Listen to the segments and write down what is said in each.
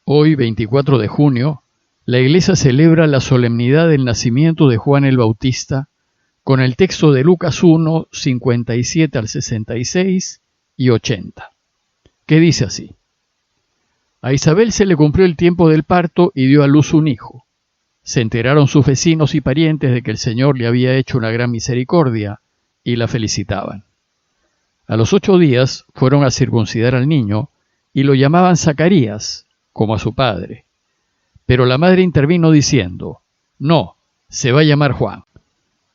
Hoy, 24 de junio, la Iglesia celebra la solemnidad del nacimiento de Juan el Bautista con el texto de Lucas 1, 57 al 66 y 80, que dice así: A Isabel se le cumplió el tiempo del parto y dio a luz un hijo. Se enteraron sus vecinos y parientes de que el Señor le había hecho una gran misericordia y la felicitaban. A los 8 días fueron a circuncidar al niño y lo llamaban Zacarías, como a su padre. Pero la madre intervino diciendo: No, se va a llamar Juan.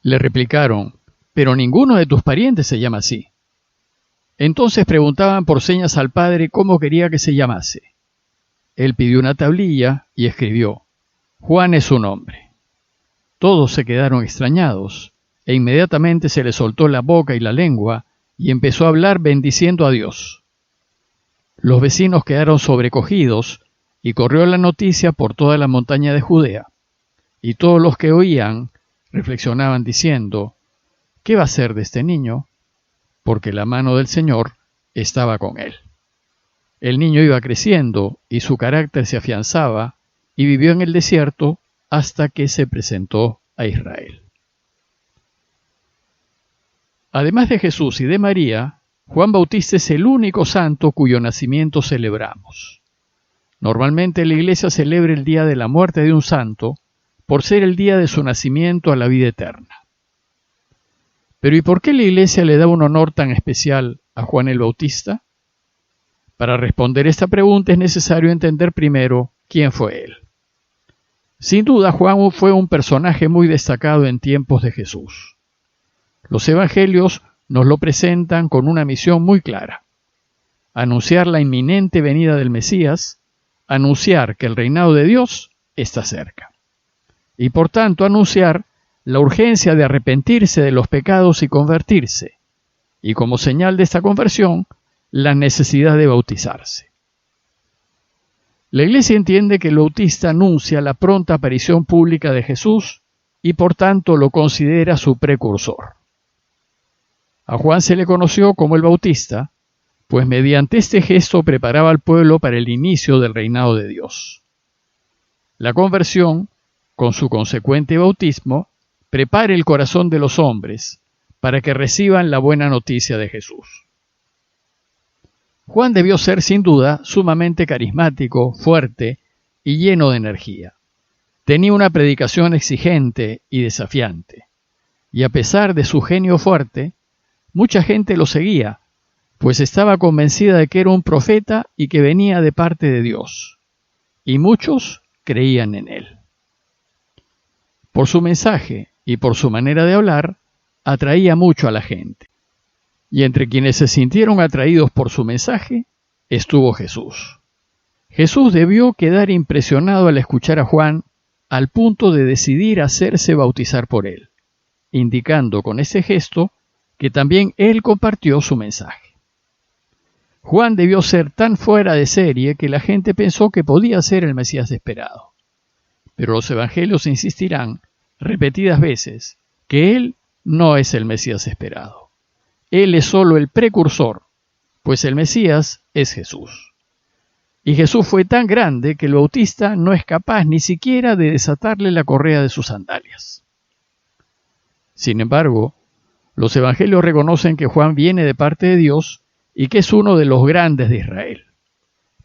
Le replicaron: Pero ninguno de tus parientes se llama así. Entonces preguntaban por señas al padre cómo quería que se llamase. Él pidió una tablilla y escribió: Juan es su nombre. Todos se quedaron extrañados, e inmediatamente se le soltó la boca y la lengua, y empezó a hablar bendiciendo a Dios. Los vecinos quedaron sobrecogidos, y corrió la noticia por toda la montaña de Judea. Y todos los que oían reflexionaban diciendo: ¿Qué va a ser de este niño? Porque la mano del Señor estaba con él. El niño iba creciendo, y su carácter se afianzaba, y vivió en el desierto hasta que se presentó a Israel. Además de Jesús y de María, Juan Bautista es el único santo cuyo nacimiento celebramos. Normalmente la Iglesia celebra el día de la muerte de un santo por ser el día de su nacimiento a la vida eterna. Pero ¿y por qué la Iglesia le da un honor tan especial a Juan el Bautista? Para responder esta pregunta es necesario entender primero quién fue él. Sin duda, Juan fue un personaje muy destacado en tiempos de Jesús. Los evangelios nos lo presentan con una misión muy clara: anunciar la inminente venida del Mesías, anunciar que el reinado de Dios está cerca. Y por tanto anunciar la urgencia de arrepentirse de los pecados y convertirse, y como señal de esta conversión, la necesidad de bautizarse. La Iglesia entiende que el Bautista anuncia la pronta aparición pública de Jesús y por tanto lo considera su precursor. A Juan se le conoció como el Bautista, pues mediante este gesto preparaba al pueblo para el inicio del reinado de Dios. La conversión, con su consecuente bautismo, prepara el corazón de los hombres para que reciban la buena noticia de Jesús. Juan debió ser sin duda sumamente carismático, fuerte y lleno de energía. Tenía una predicación exigente y desafiante, y a pesar de su genio fuerte, mucha gente lo seguía, pues estaba convencida de que era un profeta y que venía de parte de Dios, y muchos creían en él. Por su mensaje y por su manera de hablar, atraía mucho a la gente. Y entre quienes se sintieron atraídos por su mensaje, estuvo Jesús. Jesús debió quedar impresionado al escuchar a Juan, al punto de decidir hacerse bautizar por él, indicando con ese gesto que también él compartió su mensaje. Juan debió ser tan fuera de serie que la gente pensó que podía ser el Mesías esperado. Pero los evangelios insistirán repetidas veces que él no es el Mesías esperado. Él es solo el precursor, pues el Mesías es Jesús. Y Jesús fue tan grande que el Bautista no es capaz ni siquiera de desatarle la correa de sus sandalias. Sin embargo, los evangelios reconocen que Juan viene de parte de Dios y que es uno de los grandes de Israel.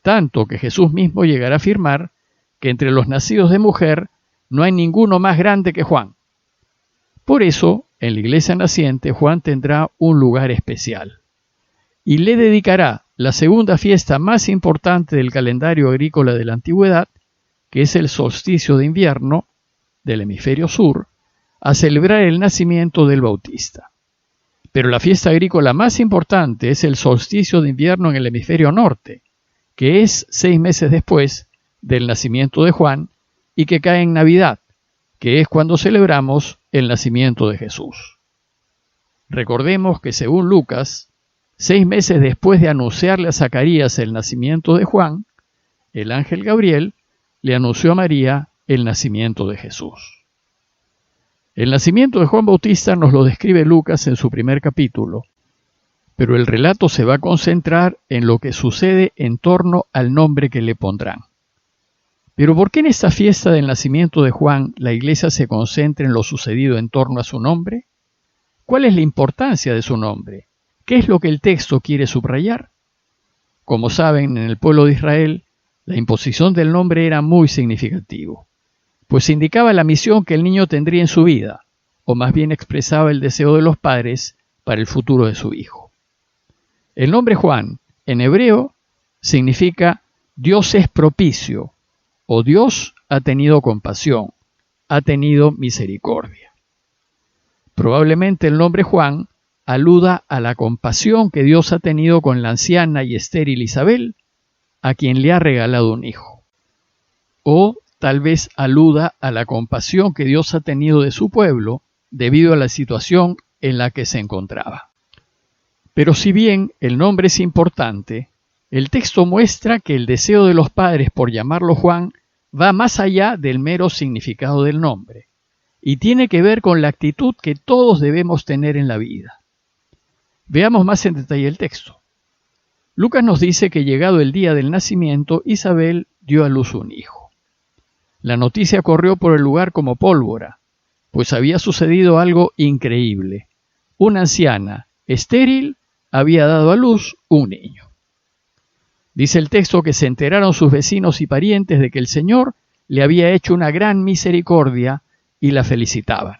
Tanto que Jesús mismo llegará a afirmar que entre los nacidos de mujer no hay ninguno más grande que Juan. Por eso, en la iglesia naciente, Juan tendrá un lugar especial y le dedicará la segunda fiesta más importante del calendario agrícola de la antigüedad, que es el solsticio de invierno del hemisferio sur, a celebrar el nacimiento del Bautista. Pero la fiesta agrícola más importante es el solsticio de invierno en el hemisferio norte, que es 6 meses después del nacimiento de Juan y que cae en Navidad, que es cuando celebramos el nacimiento de Jesús. Recordemos que según Lucas, 6 meses después de anunciarle a Zacarías el nacimiento de Juan, el ángel Gabriel le anunció a María el nacimiento de Jesús. El nacimiento de Juan Bautista nos lo describe Lucas en su primer capítulo, pero el relato se va a concentrar en lo que sucede en torno al nombre que le pondrán. Pero ¿por qué en esta fiesta del nacimiento de Juan la iglesia se concentra en lo sucedido en torno a su nombre? ¿Cuál es la importancia de su nombre? ¿Qué es lo que el texto quiere subrayar? Como saben, en el pueblo de Israel, la imposición del nombre era muy significativo, pues indicaba la misión que el niño tendría en su vida, o más bien expresaba el deseo de los padres para el futuro de su hijo. El nombre Juan, en hebreo, significa Dios es propicio, o Dios ha tenido compasión, ha tenido misericordia. Probablemente el nombre Juan aluda a la compasión que Dios ha tenido con la anciana y estéril Isabel, a quien le ha regalado un hijo. O tal vez aluda a la compasión que Dios ha tenido de su pueblo debido a la situación en la que se encontraba. Pero si bien el nombre es importante, el texto muestra que el deseo de los padres por llamarlo Juan va más allá del mero significado del nombre y tiene que ver con la actitud que todos debemos tener en la vida. Veamos más en detalle el texto. Lucas nos dice que llegado el día del nacimiento, Isabel dio a luz un hijo. La noticia corrió por el lugar como pólvora, pues había sucedido algo increíble. Una anciana, estéril, había dado a luz un niño. Dice el texto que se enteraron sus vecinos y parientes de que el Señor le había hecho una gran misericordia y la felicitaban.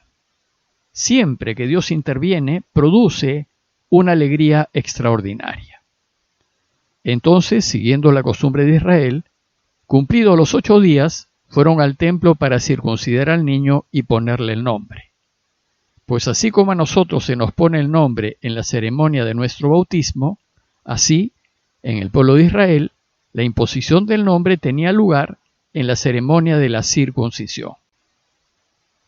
Siempre que Dios interviene, produce una alegría extraordinaria. Entonces, siguiendo la costumbre de Israel, cumplidos los 8 días, fueron al templo para circuncidar al niño y ponerle el nombre. Pues así como a nosotros se nos pone el nombre en la ceremonia de nuestro bautismo, así, en el pueblo de Israel, la imposición del nombre tenía lugar en la ceremonia de la circuncisión.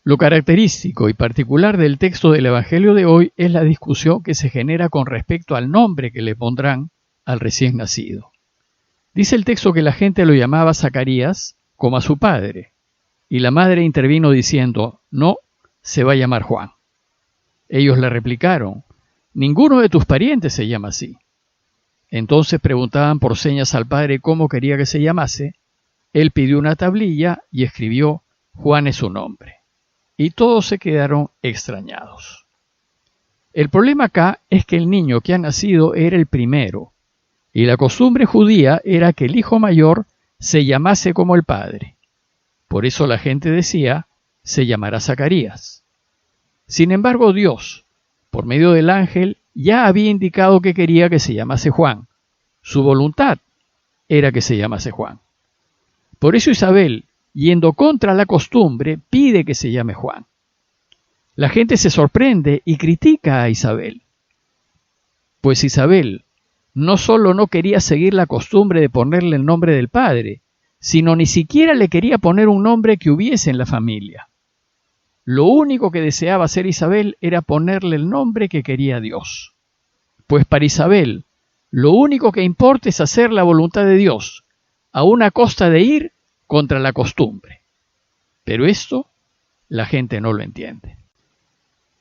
Lo característico y particular del texto del Evangelio de hoy es la discusión que se genera con respecto al nombre que le pondrán al recién nacido. Dice el texto que la gente lo llamaba Zacarías como a su padre, y la madre intervino diciendo, no, se va a llamar Juan. Ellos le replicaron, ninguno de tus parientes se llama así. Entonces preguntaban por señas al padre cómo quería que se llamase. Él pidió una tablilla y escribió, Juan es su nombre. Y todos se quedaron extrañados. El problema acá es que el niño que ha nacido era el primero, y la costumbre judía era que el hijo mayor se llamase como el padre. Por eso la gente decía, se llamará Zacarías. Sin embargo, Dios, por medio del ángel, ya había indicado que quería que se llamase Juan. Su voluntad era que se llamase Juan. Por eso Isabel, yendo contra la costumbre, pide que se llame Juan. La gente se sorprende y critica a Isabel. Pues Isabel no solo no quería seguir la costumbre de ponerle el nombre del padre, sino ni siquiera le quería poner un nombre que hubiese en la familia. Lo único que deseaba hacer Isabel era ponerle el nombre que quería Dios. Pues para Isabel, lo único que importa es hacer la voluntad de Dios, a una costa de ir contra la costumbre. Pero esto la gente no lo entiende.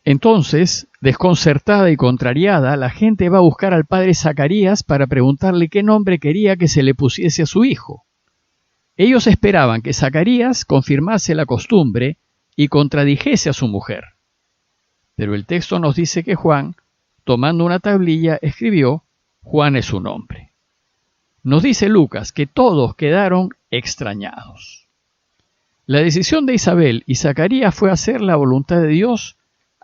Entonces, desconcertada y contrariada, la gente va a buscar al padre Zacarías para preguntarle qué nombre quería que se le pusiese a su hijo. Ellos esperaban que Zacarías confirmase la costumbre y contradijese a su mujer. Pero el texto nos dice que Juan, tomando una tablilla, escribió, Juan es su nombre. Nos dice Lucas que todos quedaron extrañados. La decisión de Isabel y Zacarías fue hacer la voluntad de Dios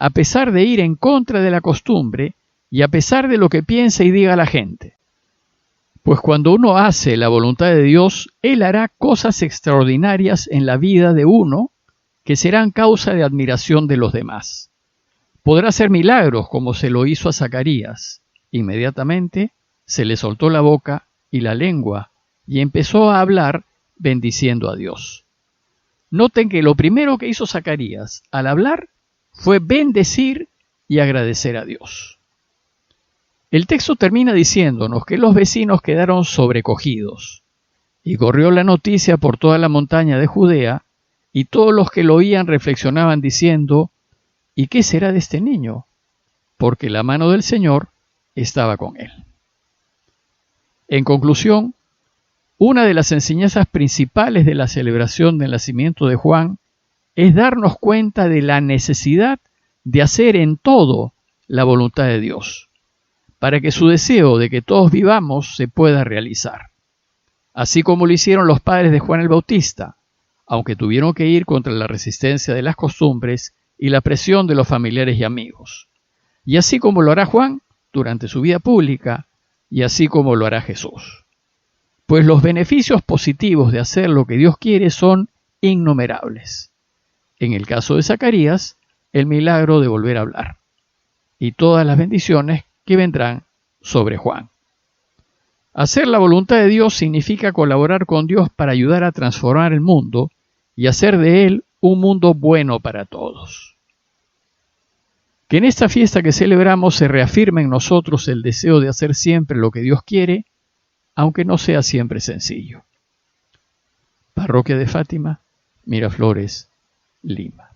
a pesar de ir en contra de la costumbre y a pesar de lo que piensa y diga la gente. Pues cuando uno hace la voluntad de Dios, Él hará cosas extraordinarias en la vida de uno que serán causa de admiración de los demás. Podrá hacer milagros como se lo hizo a Zacarías. Inmediatamente se le soltó la boca y la lengua y empezó a hablar bendiciendo a Dios. Noten que lo primero que hizo Zacarías al hablar fue bendecir y agradecer a Dios. El texto termina diciéndonos que los vecinos quedaron sobrecogidos y corrió la noticia por toda la montaña de Judea y todos los que lo oían reflexionaban diciendo, ¿y qué será de este niño? Porque la mano del Señor estaba con él. En conclusión, Una de las enseñanzas principales de la celebración del nacimiento de Juan es darnos cuenta de la necesidad de hacer en todo la voluntad de Dios, para que su deseo de que todos vivamos se pueda realizar. Así como lo hicieron los padres de Juan el Bautista, aunque tuvieron que ir contra la resistencia de las costumbres y la presión de los familiares y amigos. Y así como lo hará Juan durante su vida pública, y así como lo hará Jesús. Pues los beneficios positivos de hacer lo que Dios quiere son innumerables. En el caso de Zacarías, el milagro de volver a hablar, y todas las bendiciones que vendrán sobre Juan. Hacer la voluntad de Dios significa colaborar con Dios para ayudar a transformar el mundo y hacer de él un mundo bueno para todos. Que en esta fiesta que celebramos se reafirme en nosotros el deseo de hacer siempre lo que Dios quiere, aunque no sea siempre sencillo. Parroquia de Fátima, Miraflores, Lima.